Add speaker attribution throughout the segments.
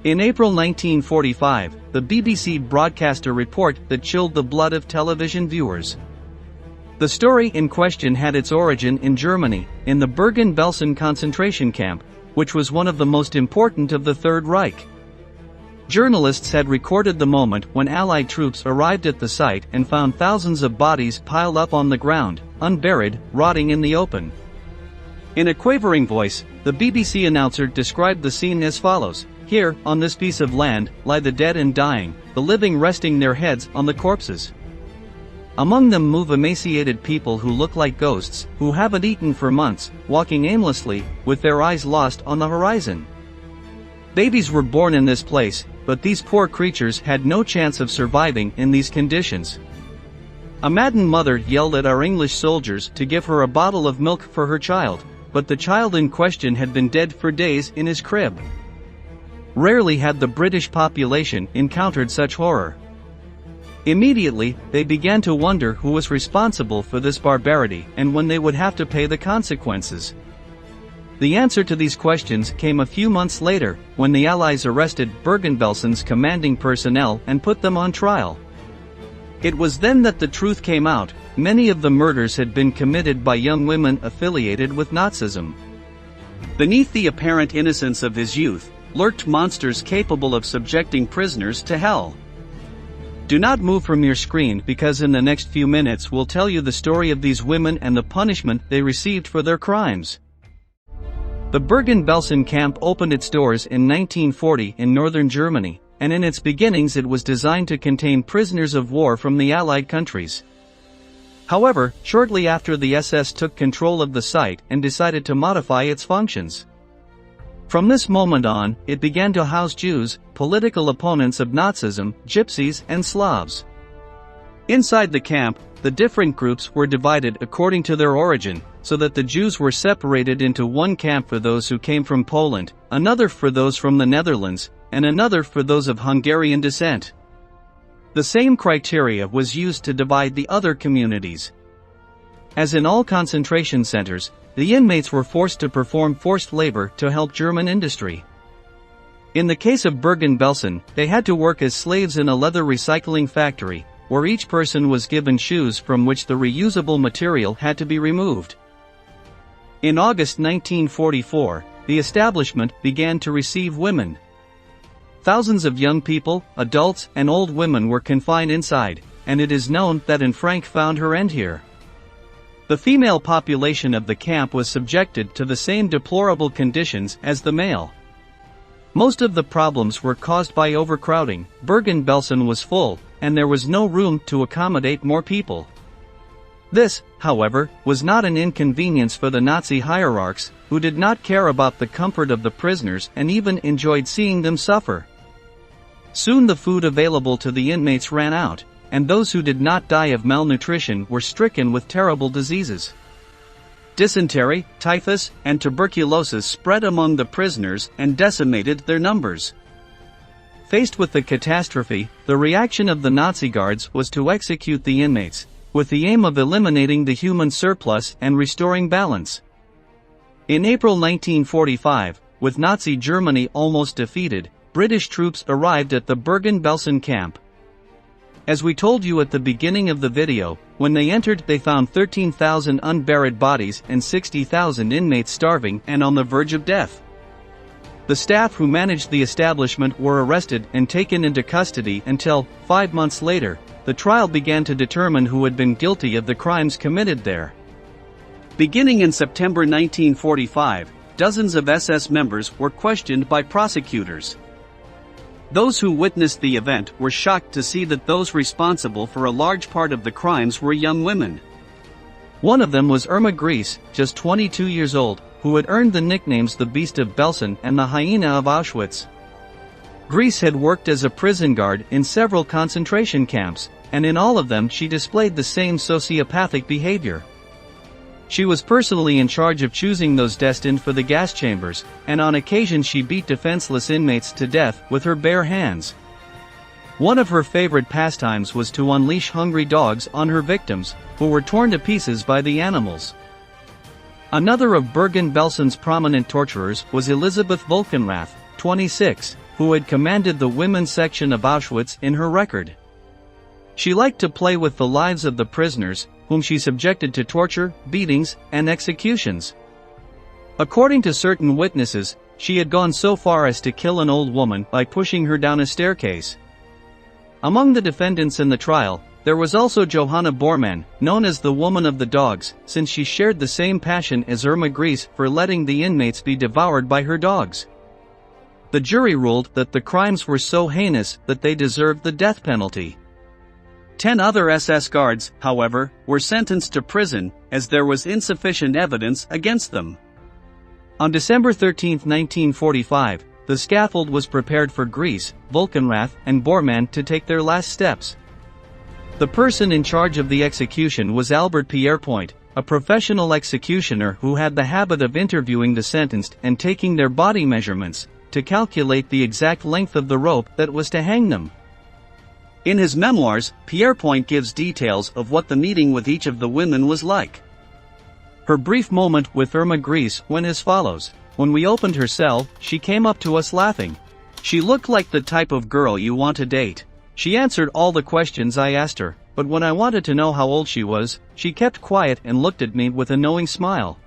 Speaker 1: In April 1945, the BBC broadcast a report that chilled the blood of television viewers. The story in question had its origin in Germany, in the Bergen-Belsen concentration camp, which was one of the most important of the Third Reich. Journalists had recorded the moment when Allied troops arrived at the site and found thousands of bodies piled up on the ground, unburied, rotting in the open. In a quavering voice, the BBC announcer described the scene as follows: "Here, on this piece of land, lie the dead and dying, the living resting their heads on the corpses. Among them move emaciated people who look like ghosts, who haven't eaten for months, walking aimlessly, with their eyes lost on the horizon. Babies were born in this place, but these poor creatures had no chance of surviving in these conditions." A maddened mother yelled at our English soldiers to give her a bottle of milk for her child, but the child in question had been dead for days in his crib. Rarely had the British population encountered such horror. Immediately, they began to wonder who was responsible for this barbarity and when they would have to pay the consequences. The answer to these questions came a few months later, when the Allies arrested Bergen-Belsen's commanding personnel and put them on trial. It was then that the truth came out: many of the murders had been committed by young women affiliated with Nazism. Beneath the apparent innocence of his youth, lurked monsters capable of subjecting prisoners to hell. Do not move from your screen, because in the next few minutes we'll tell you the story of these women and the punishment they received for their crimes. The Bergen-Belsen camp opened its doors in 1940 in northern Germany, and in its beginnings it was designed to contain prisoners of war from the Allied countries. However, shortly after the SS took control of the site and decided to modify its functions. From this moment on, it began to house Jews, political opponents of Nazism, Gypsies, and Slavs. Inside the camp, the different groups were divided according to their origin, so that the Jews were separated into one camp for those who came from Poland, another for those from the Netherlands, and another for those of Hungarian descent. The same criteria was used to divide the other communities. As in all concentration centers, the inmates were forced to perform forced labor to help German industry. In the case of Bergen-Belsen, they had to work as slaves in a leather recycling factory, where each person was given shoes from which the reusable material had to be removed. In August 1944, the establishment began to receive women. Thousands of young people, adults, and old women were confined inside, and it is known that Anne Frank found her end here. The female population of the camp was subjected to the same deplorable conditions as the male. Most of the problems were caused by overcrowding. Bergen-Belsen was full, and there was no room to accommodate more people. This, however, was not an inconvenience for the Nazi hierarchs, who did not care about the comfort of the prisoners and even enjoyed seeing them suffer. Soon the food available to the inmates ran out, and those who did not die of malnutrition were stricken with terrible diseases. Dysentery, typhus, and tuberculosis spread among the prisoners and decimated their numbers. Faced with the catastrophe, the reaction of the Nazi guards was to execute the inmates, with the aim of eliminating the human surplus and restoring balance. In April 1945, with Nazi Germany almost defeated, British troops arrived at the Bergen-Belsen camp. As we told you at the beginning of the video, when they entered they found 13,000 unburied bodies and 60,000 inmates starving and on the verge of death. The staff who managed the establishment were arrested and taken into custody until, 5 months later, the trial began to determine who had been guilty of the crimes committed there. Beginning in September 1945, dozens of SS members were questioned by prosecutors. Those who witnessed the event were shocked to see that those responsible for a large part of the crimes were young women. One of them was Irma Gries, just 22 years old, who had earned the nicknames the Beast of Belsen and the Hyena of Auschwitz. Gries had worked as a prison guard in several concentration camps, and in all of them she displayed the same sociopathic behavior. She was personally in charge of choosing those destined for the gas chambers, and on occasion she beat defenseless inmates to death with her bare hands. One of her favorite pastimes was to unleash hungry dogs on her victims, who were torn to pieces by the animals. Another of Bergen-Belsen's prominent torturers was Elisabeth Volkenrath, 26. who had commanded the women's section of Auschwitz, in her record. She liked to play with the lives of the prisoners, whom she subjected to torture, beatings, and executions. According to certain witnesses, she had gone so far as to kill an old woman by pushing her down a staircase. Among the defendants in the trial, there was also Johanna Bormann, known as the Woman of the Dogs, since she shared the same passion as Irma Gries for letting the inmates be devoured by her dogs. The jury ruled that the crimes were so heinous that they deserved the death penalty. 10 other SS guards, however, were sentenced to prison, as there was insufficient evidence against them. On December 13, 1945, the scaffold was prepared for Gries, Volkenrath, and Bormann to take their last steps. The person in charge of the execution was Albert Pierrepoint, a professional executioner who had the habit of interviewing the sentenced and taking their body measurements, to calculate the exact length of the rope that was to hang them. In his memoirs, Pierrepoint gives details of what the meeting with each of the women was like. Her brief moment with Irma Gries went as follows. When we opened her cell, she came up to us laughing. She looked like the type of girl you want to date. She answered all the questions I asked her, but when I wanted to know how old she was, she kept quiet and looked at me with a knowing smile.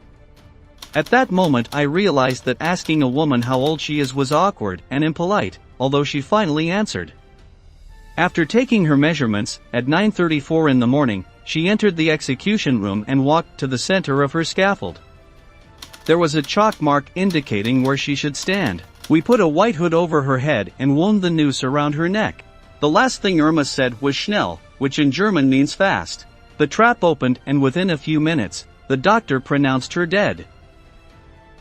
Speaker 1: At that moment I realized that asking a woman how old she is was awkward and impolite, although she finally answered. After taking her measurements, at 9:34 in the morning, she entered the execution room and walked to the center of her scaffold. There was a chalk mark indicating where she should stand. We put a white hood over her head and wound the noose around her neck. The last thing Irma said was schnell, which in German means fast. The trap opened and within a few minutes, the doctor pronounced her dead.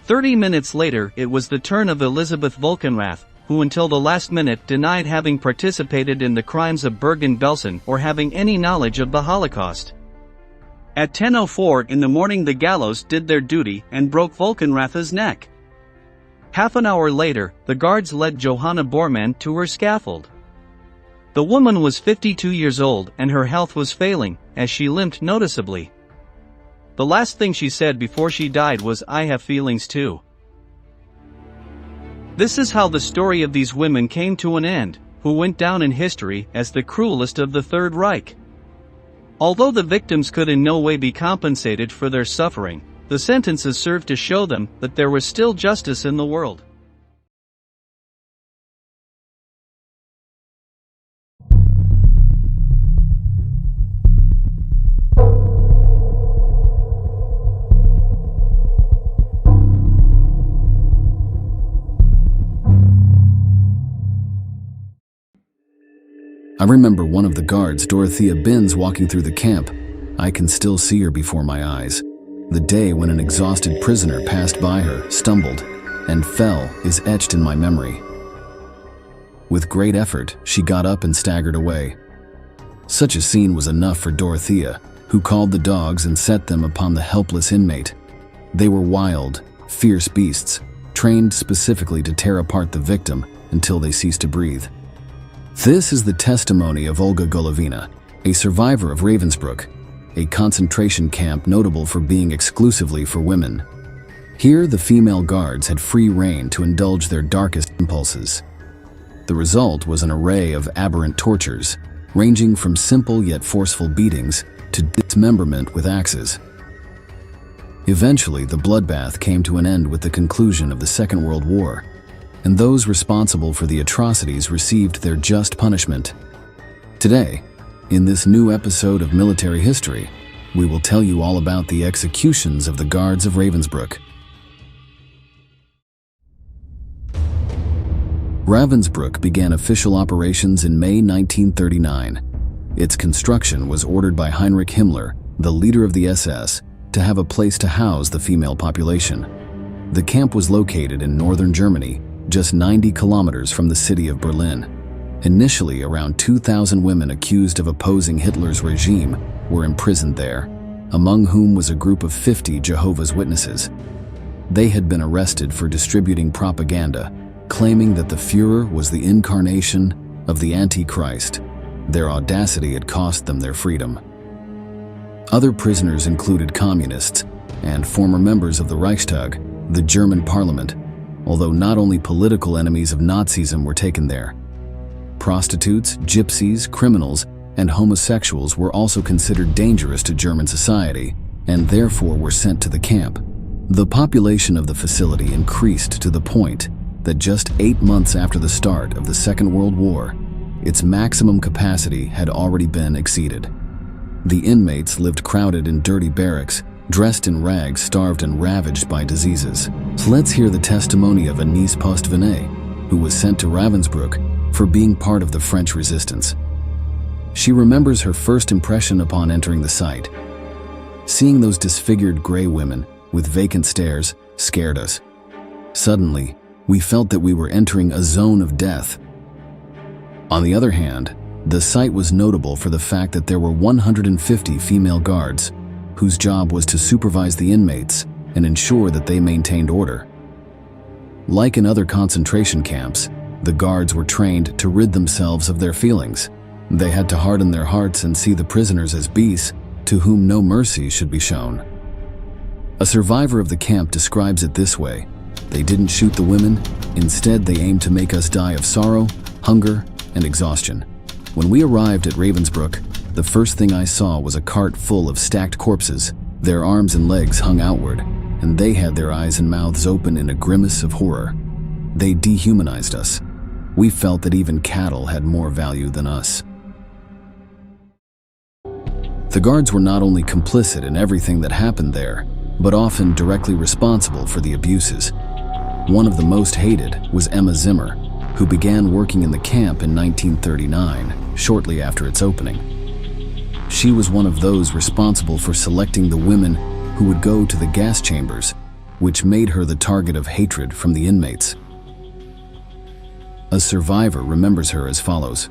Speaker 1: 30 minutes later it was the turn of Elisabeth Volkenrath, who until the last minute denied having participated in the crimes of Bergen-Belsen or having any knowledge of the Holocaust. At 10:04 in the morning the gallows did their duty and broke Volkenrath's neck. Half an hour later, the guards led Johanna Bormann to her scaffold. The woman was 52 years old and her health was failing, as she limped noticeably. The last thing she said before she died was, "I have feelings too." This is how the story of these women came to an end, who went down in history as the cruelest of the Third Reich. Although the victims could in no way be compensated for their suffering, the sentences served to show them that there was still justice in the world.
Speaker 2: I remember one of the guards, Dorothea Binz, walking through the camp. I can still see her before my eyes. The day when an exhausted prisoner passed by her, stumbled, and fell is etched in my memory. With great effort, she got up and staggered away. Such a scene was enough for Dorothea, who called the dogs and set them upon the helpless inmate. They were wild, fierce beasts, trained specifically to tear apart the victim until they ceased to breathe. This is the testimony of Olga Golovina, a survivor of Ravensbrück, a concentration camp notable for being exclusively for women. Here, the female guards had free rein to indulge their darkest impulses. The result was an array of aberrant tortures, ranging from simple yet forceful beatings to dismemberment with axes. Eventually, the bloodbath came to an end with the conclusion of the Second World War, and those responsible for the atrocities received their just punishment. Today, in this new episode of Military History, we will tell you all about the executions of the guards of Ravensbrück. Ravensbrück began official operations in May 1939. Its construction was ordered by Heinrich Himmler, the leader of the SS, to have a place to house the female population. The camp was located in northern Germany, just 90 kilometers from the city of Berlin. Initially, around 2,000 women accused of opposing Hitler's regime were imprisoned there, among whom was a group of 50 Jehovah's Witnesses. They had been arrested for distributing propaganda, claiming that the Führer was the incarnation of the Antichrist. Their audacity had cost them their freedom. Other prisoners included communists and former members of the Reichstag, the German parliament. although not only political enemies of Nazism were taken there. Prostitutes, gypsies, criminals, and homosexuals were also considered dangerous to German society, and therefore were sent to the camp. The population of the facility increased to the point that just 8 months after the start of the Second World War, its maximum capacity had already been exceeded. The inmates lived crowded in dirty barracks, dressed in rags, starved and ravaged by diseases. Let's hear the testimony of Agnès Postvenet, who was sent to Ravensbrück for being part of the French resistance. She remembers her first impression upon entering the site. Seeing those disfigured gray women with vacant stares scared us. Suddenly, we felt that we were entering a zone of death. On the other hand, the site was notable for the fact that there were 150 female guards, whose job was to supervise the inmates and ensure that they maintained order. Like in other concentration camps, the guards were trained to rid themselves of their feelings. They had to harden their hearts and see the prisoners as beasts to whom no mercy should be shown. A survivor of the camp describes it this way: "They didn't shoot the women, instead they aimed to make us die of sorrow, hunger, and exhaustion." When we arrived at Ravensbrück, the first thing I saw was a cart full of stacked corpses. Their arms and legs hung outward, and they had their eyes and mouths open in a grimace of horror. They dehumanized us. We felt that even cattle had more value than us. The guards were not only complicit in everything that happened there, but often directly responsible for the abuses. One of the most hated was Emma Zimmer, who began working in the camp in 1939, shortly after its opening. She was one of those responsible for selecting the women who would go to the gas chambers, which made her the target of hatred from the inmates. A survivor remembers her as follows: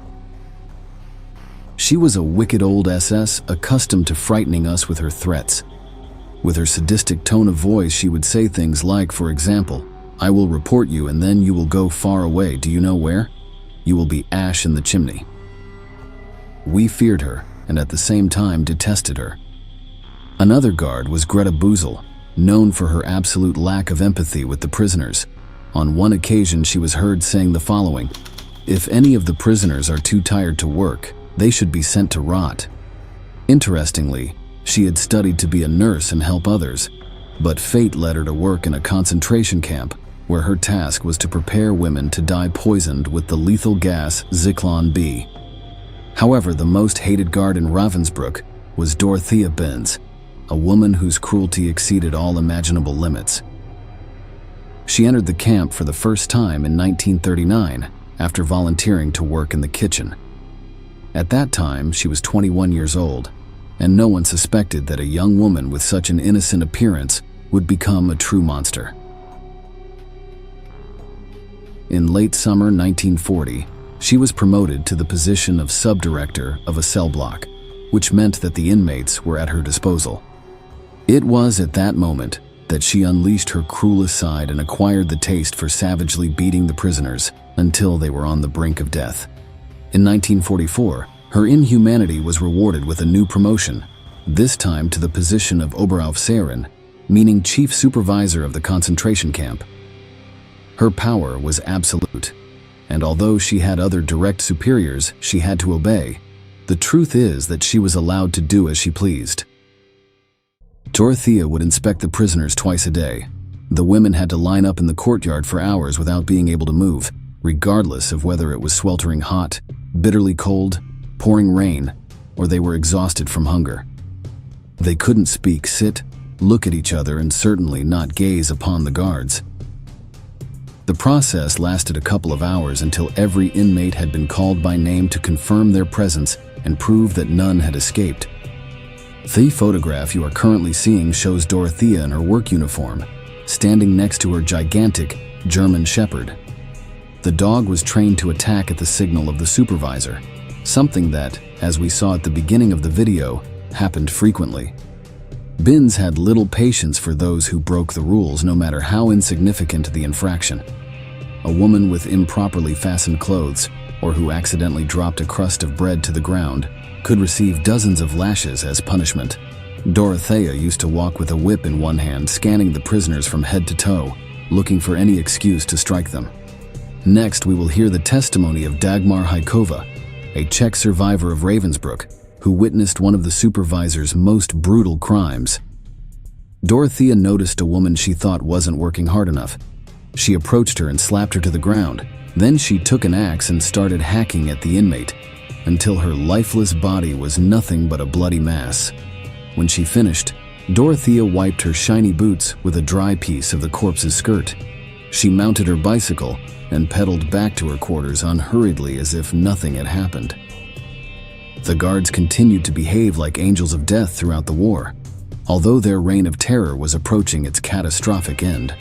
Speaker 2: "She was a wicked old SS, accustomed to frightening us with her threats. With her sadistic tone of voice, she would say things like, for example, 'I will report you and then you will go far away. Do you know where? You will be ash in the chimney.' We feared her and at the same time detested her." Another guard was Greta Buzel, known for her absolute lack of empathy with the prisoners. On one occasion, she was heard saying the following: "If any of the prisoners are too tired to work, they should be sent to rot." Interestingly, she had studied to be a nurse and help others, but fate led her to work in a concentration camp where her task was to prepare women to die poisoned with the lethal gas Zyklon B. However, the most hated guard in Ravensbrück was Dorothea Benz, a woman whose cruelty exceeded all imaginable limits. She entered the camp for the first time in 1939 after volunteering to work in the kitchen. At that time, she was 21 years old, and no one suspected that a young woman with such an innocent appearance would become a true monster. In late summer 1940, she was promoted to the position of subdirector of a cell block, which meant that the inmates were at her disposal. It was at that moment that she unleashed her cruelest side and acquired the taste for savagely beating the prisoners until they were on the brink of death. In 1944, her inhumanity was rewarded with a new promotion, this time to the position of Oberaufseherin, meaning chief supervisor of the concentration camp. Her power was absolute, and although she had other direct superiors she had to obey, the truth is that she was allowed to do as she pleased. Dorothea would inspect the prisoners twice a day. The women had to line up in the courtyard for hours without being able to move, regardless of whether it was sweltering hot, bitterly cold, pouring rain, or they were exhausted from hunger. They couldn't speak, sit, look at each other, and certainly not gaze upon the guards. The process lasted a couple of hours until every inmate had been called by name to confirm their presence and prove that none had escaped. The photograph you are currently seeing shows Dorothea in her work uniform, standing next to her gigantic German Shepherd. The dog was trained to attack at the signal of the supervisor, something that, as we saw at the beginning of the video, happened frequently. Binz had little patience for those who broke the rules, no matter how insignificant the infraction. A woman with improperly fastened clothes, or who accidentally dropped a crust of bread to the ground, could receive dozens of lashes as punishment. Dorothea used to walk with a whip in one hand, scanning the prisoners from head to toe, looking for any excuse to strike them. Next, we will hear the testimony of Dagmar Hajkova, a Czech survivor of Ravensbrück, who witnessed one of the supervisor's most brutal crimes. Dorothea noticed a woman she thought wasn't working hard enough. She approached her and slapped her to the ground. Then she took an axe and started hacking at the inmate, until her lifeless body was nothing but a bloody mass. When she finished, Dorothea wiped her shiny boots with a dry piece of the corpse's skirt. She mounted her bicycle and pedaled back to her quarters unhurriedly as if nothing had happened. The guards continued to behave like angels of death throughout the war, although their reign of terror was approaching its catastrophic end.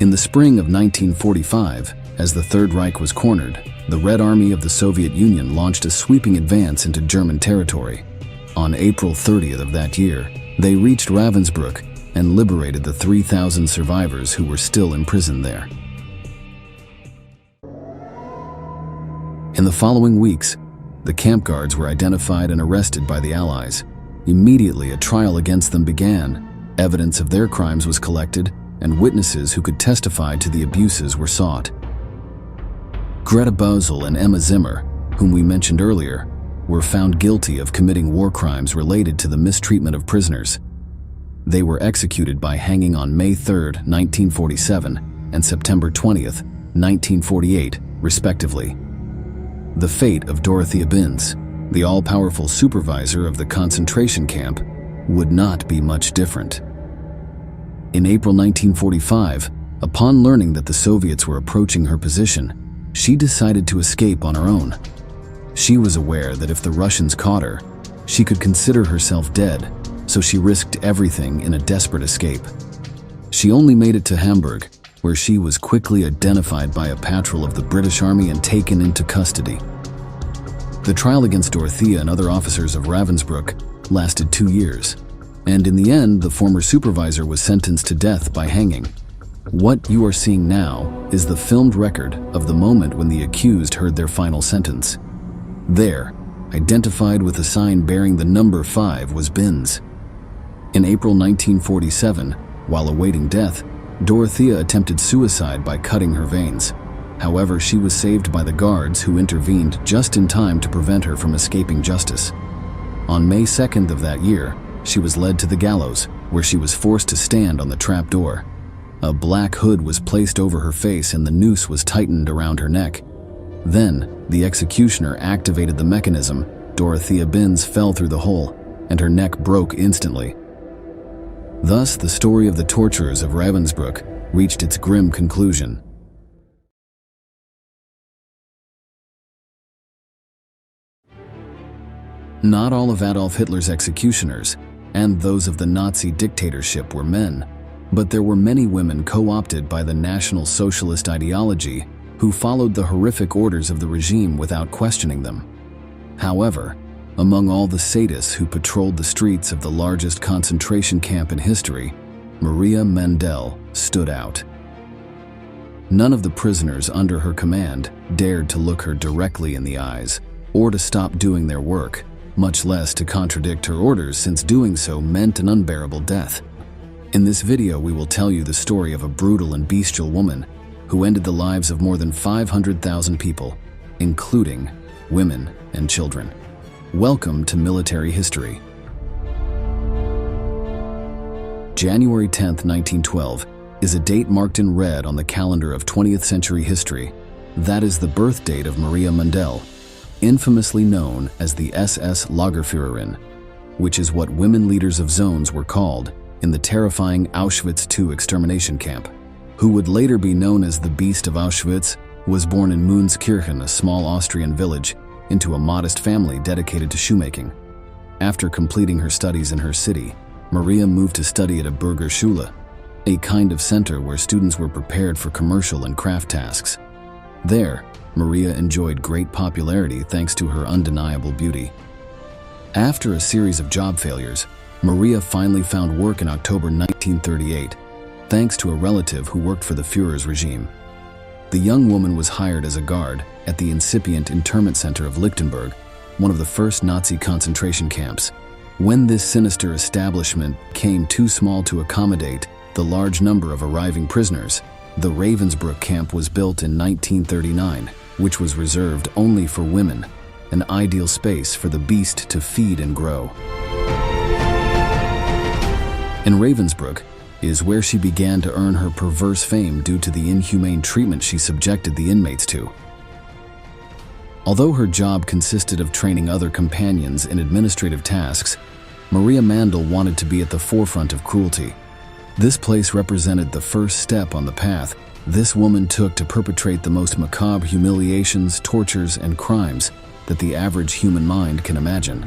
Speaker 2: In the spring of 1945, as the Third Reich was cornered, the Red Army of the Soviet Union launched a sweeping advance into German territory. On April 30th of that year, they reached Ravensbrück and liberated the 3,000 survivors who were still imprisoned there. In the following weeks, the camp guards were identified and arrested by the Allies. Immediately, a trial against them began. Evidence of their crimes was collected, and witnesses who could testify to the abuses were sought. Greta Bösel and Emma Zimmer, whom we mentioned earlier, were found guilty of committing war crimes related to the mistreatment of prisoners. They were executed by hanging on May 3, 1947, and September 20, 1948, respectively. The fate of Dorothea Binz, the all-powerful supervisor of the concentration camp, would not be much different. In April 1945, upon learning that the Soviets were approaching her position, she decided to escape on her own. She was aware that if the Russians caught her, she could consider herself dead, so she risked everything in a desperate escape. She only made it to Hamburg, where she was quickly identified by a patrol of the British Army and taken into custody. The trial against Dorothea and other officers of Ravensbrück lasted 2 years, and in the end, the former supervisor was sentenced to death by hanging. What you are seeing now is the filmed record of the moment when the accused heard their final sentence. There, identified with a sign bearing the number 5, was Binz. In April 1947, while awaiting death, Dorothea attempted suicide by cutting her veins. However, she was saved by the guards who intervened just in time to prevent her from escaping justice. On May 2nd of that year, she was led to the gallows, where she was forced to stand on the trap door. A black hood was placed over her face and the noose was tightened around her neck. Then, the executioner activated the mechanism. Dorothea Binz fell through the hole, and her neck broke instantly. Thus, the story of the torturers of Ravensbrück reached its grim conclusion. Not all of Adolf Hitler's executioners and those of the Nazi dictatorship were men, but there were many women co-opted by the National Socialist ideology who followed the horrific orders of the regime without questioning them. However, among all the sadists who patrolled the streets of the largest concentration camp in history, Maria Mendel stood out. None of the prisoners under her command dared to look her directly in the eyes or to stop doing their work, much less to contradict her orders, since doing so meant an unbearable death. In this video, we will tell you the story of a brutal and bestial woman who ended the lives of more than 500,000 people, including women and children. Welcome to Military History. January 10, 1912, is a date marked in red on the calendar of 20th century history. That is the birth date of Maria Mendel, infamously known as the SS Lagerführerin, which is what women leaders of zones were called in the terrifying Auschwitz II extermination camp. Who would later be known as the Beast of Auschwitz, was born in Münzkirchen, a small Austrian village, into a modest family dedicated to shoemaking. After completing her studies in her city, Maria moved to study at a Bürgerschule, a kind of center where students were prepared for commercial and craft tasks. There, Maria enjoyed great popularity thanks to her undeniable beauty. After a series of job failures, Maria finally found work in October 1938, thanks to a relative who worked for the Führer's regime. The young woman was hired as a guard at the incipient internment center of Lichtenberg, one of the first Nazi concentration camps. When this sinister establishment became too small to accommodate the large number of arriving prisoners, the Ravensbrück camp was built in 1939, which was reserved only for women, an ideal space for the beast to feed and grow. In Ravensbrück is where she began to earn her perverse fame due to the inhumane treatment she subjected the inmates to. Although her job consisted of training other companions in administrative tasks, Maria Mandl wanted to be at the forefront of cruelty. This place represented the first step on the path this woman took to perpetrate the most macabre humiliations, tortures, and crimes that the average human mind can imagine.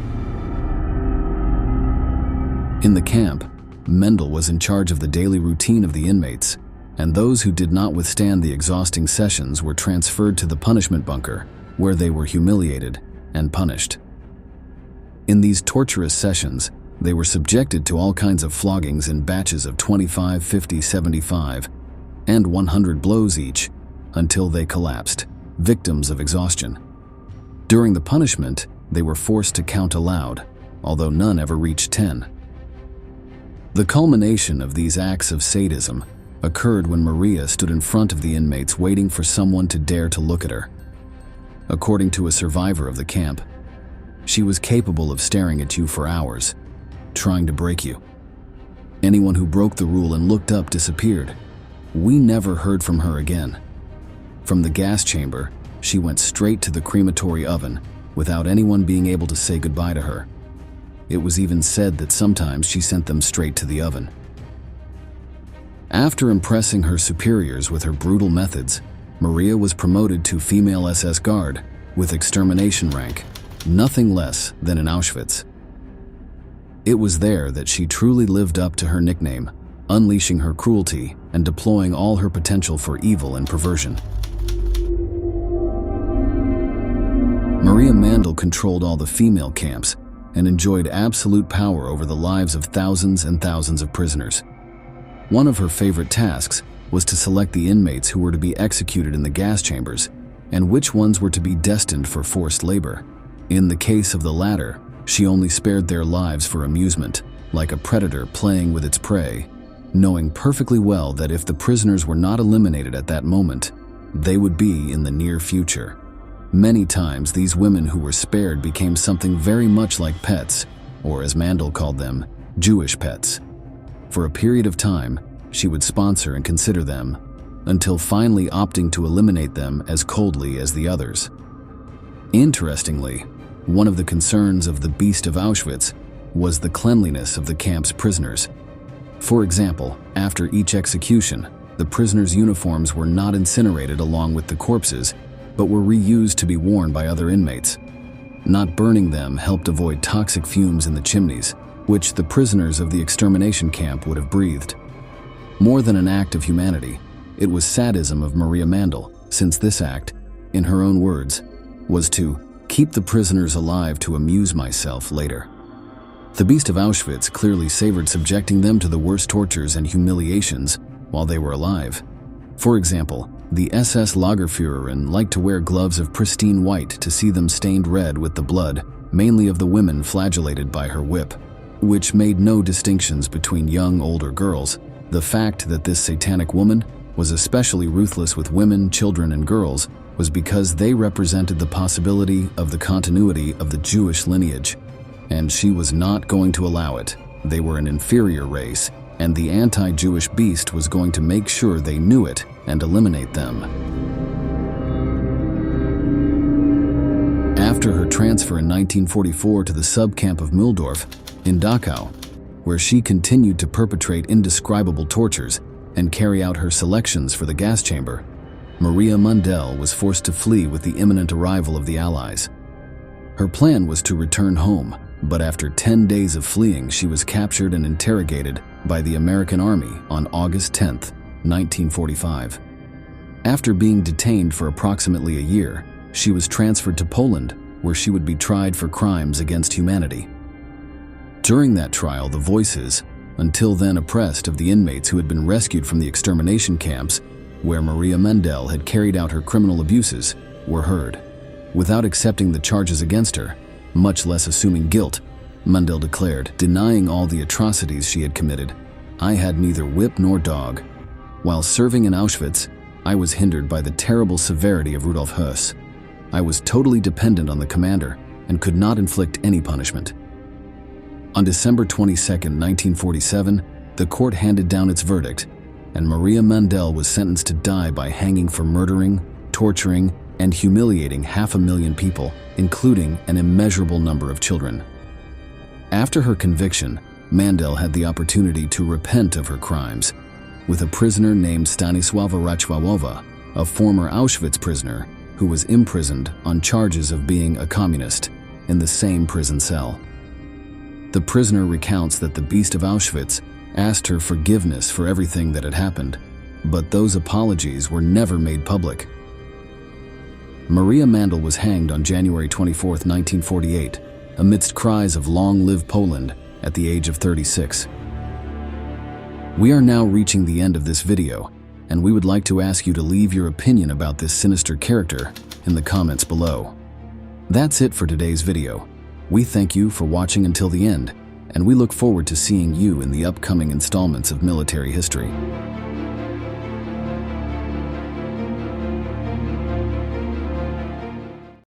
Speaker 2: In the camp, Mendel was in charge of the daily routine of the inmates, and those who did not withstand the exhausting sessions were transferred to the punishment bunker, where they were humiliated and punished. In these torturous sessions, they were subjected to all kinds of floggings in batches of 25, 50, 75, and 100 blows each, until they collapsed, victims of exhaustion. During the punishment, they were forced to count aloud, although none ever reached 10. The culmination of these acts of sadism occurred when Maria stood in front of the inmates waiting for someone to dare to look at her. According to a survivor of the camp, she was capable of staring at you for hours, trying to break you. Anyone who broke the rule and looked up disappeared. We never heard from her again. From the gas chamber, she went straight to the crematory oven without anyone being able to say goodbye to her. It was even said that sometimes she sent them straight to the oven. After impressing her superiors with her brutal methods, Maria was promoted to female SS guard with extermination rank, nothing less than in Auschwitz. It was there that she truly lived up to her nickname, unleashing her cruelty and deploying all her potential for evil and perversion. Maria Mandl controlled all the female camps and enjoyed absolute power over the lives of thousands and thousands of prisoners. One of her favorite tasks was to select the inmates who were to be executed in the gas chambers and which ones were to be destined for forced labor. In the case of the latter, she only spared their lives for amusement, like a predator playing with its prey, knowing perfectly well that if the prisoners were not eliminated at that moment, they would be in the near future. Many times, these women who were spared became something very much like pets, or as Mandl called them, Jewish pets. For a period of time, she would sponsor and consider them, until finally opting to eliminate them as coldly as the others. Interestingly, one of the concerns of the Beast of Auschwitz was the cleanliness of the camp's prisoners. For example, after each execution, the prisoners' uniforms were not incinerated along with the corpses, but were reused to be worn by other inmates. Not burning them helped avoid toxic fumes in the chimneys, which the prisoners of the extermination camp would have breathed. More than an act of humanity, it was sadism of Maria Mandl, since this act, in her own words, was to keep the prisoners alive to amuse myself later. The Beast of Auschwitz clearly savored subjecting them to the worst tortures and humiliations while they were alive. For example, the SS Lagerführerin liked to wear gloves of pristine white to see them stained red with the blood, mainly of the women flagellated by her whip, which made no distinctions between young, older girls. The fact that this satanic woman was especially ruthless with women, children, and girls was because they represented the possibility of the continuity of the Jewish lineage, and she was not going to allow it. They were an inferior race, and the anti-Jewish beast was going to make sure they knew it and eliminate them. After her transfer in 1944 to the subcamp of Mühldorf in Dachau, where she continued to perpetrate indescribable tortures and carry out her selections for the gas chamber, Maria Mandl was forced to flee with the imminent arrival of the Allies. Her plan was to return home, but after 10 days of fleeing, she was captured and interrogated by the American Army on August 10, 1945. After being detained for approximately a year, she was transferred to Poland, where she would be tried for crimes against humanity. During that trial, the voices, until then oppressed, of the inmates who had been rescued from the extermination camps where Maria Mandl had carried out her criminal abuses were heard. Without accepting the charges against her, much less assuming guilt, Mandl declared, denying all the atrocities she had committed. I had neither whip nor dog. While serving in Auschwitz, I was hindered by the terrible severity of Rudolf Höss. I was totally dependent on the commander and could not inflict any punishment. On December 22, 1947, the court handed down its verdict, and Maria Mandel was sentenced to die by hanging for murdering, torturing, and humiliating 500,000 people, including an immeasurable number of children. After her conviction, Mandel had the opportunity to repent of her crimes, with a prisoner named Stanisława Raczławowa, a former Auschwitz prisoner who was imprisoned on charges of being a communist, in the same prison cell. The prisoner recounts that the Beast of Auschwitz asked her forgiveness for everything that had happened, but those apologies were never made public. Maria Mandel was hanged on January 24, 1948, amidst cries of "Long live Poland" at the age of 36. We are now reaching the end of this video, and we would like to ask you to leave your opinion about this sinister character in the comments below. That's it for today's video. We thank you for watching until the end, and we look forward to seeing you in the upcoming installments of Military History.